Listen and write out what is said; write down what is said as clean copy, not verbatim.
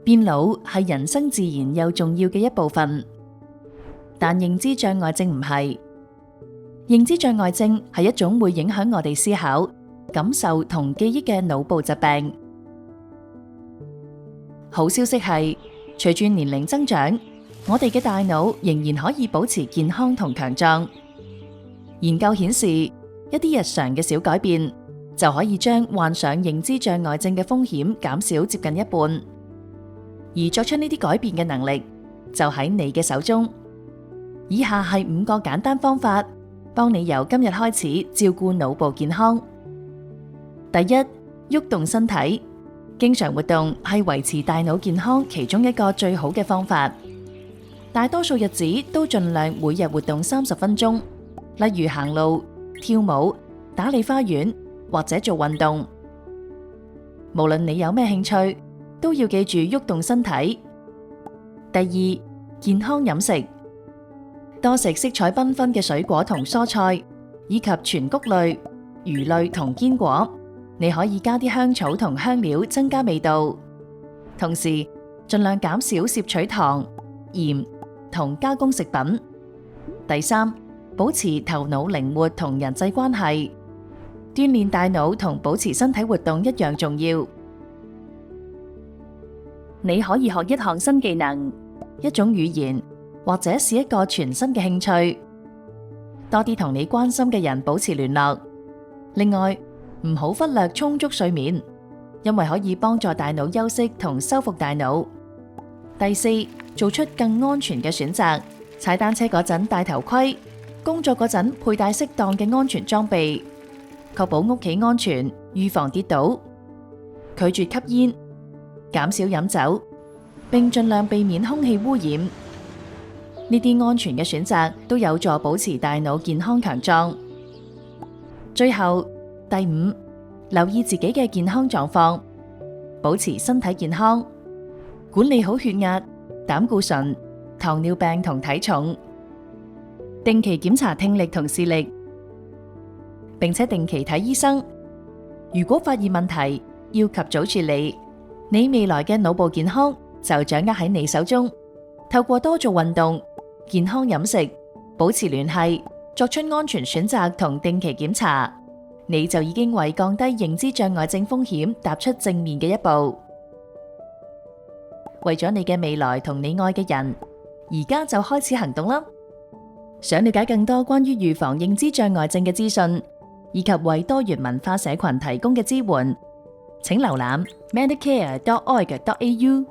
變老係人生自然又重要嘅一部分，但認知障礙症唔係。認知障礙症係一種會影響我哋思考、感受同記憶嘅腦部疾病。好消息係，隨住年齡增長，我哋嘅大腦仍然可以保持健康同強壯。研究顯示，一啲日常嘅小改變就可以將患上認知障礙症嘅風險減少接近一半。而作出呢啲改變嘅能力就喺你嘅手中。以下係5個簡單方法，幫你由今日開始照顧腦部健康。第一，喐動身體，經常活動係維持大腦健康其中一個最好嘅方法。大多數日子都盡量每日活動30分鐘，例如行路、跳舞、打理花園或者做運動。無論你有咩興趣，都要記住喐動身體。第二，健康飲食，多食色彩繽紛嘅水果同蔬菜，以及全穀類、魚類同堅果。你可以加啲香草同香料增加味道，同時盡量減少攝取糖、鹽同加工食品。第三，保持頭腦靈活同人際關係，鍛煉大腦同保持身體活動一樣重要。你可以學一項新技能、一種語言，或者是一個全新嘅興趣，多啲同你關心嘅人保持聯絡。另外，唔好忽略充足睡眠，因為可以幫助大腦休息同修復大腦。第四，做出更安全嘅選擇，踩單車嗰陣戴頭盔，工作嗰陣佩戴適當嘅安全裝備，確保屋企安全，預防跌倒。拒絕吸煙，減少飲酒，並盡量避免空氣污染。呢啲安全嘅選擇都有助保持大腦健康強壯。最後，第5，留意自己嘅健康狀況，保持身體健康，管理好血壓、膽固醇、糖尿病同體重，定期檢查聽力同視力，並且定期睇醫生。如果發現問題，要及早處理，你未來嘅腦部健康就掌握喺你手中。透過多做運動、健康飲食、保持聯繫、作出安全選擇同定期檢查，你就已經為降低認知障礙症風險踏出正面嘅一步。為咗你嘅未來同你愛嘅人，而家就開始行動啦！想了解更多關於預防認知障礙症嘅資訊，以及為多元文化社群提供嘅支援，請瀏覽 medicare.org.au。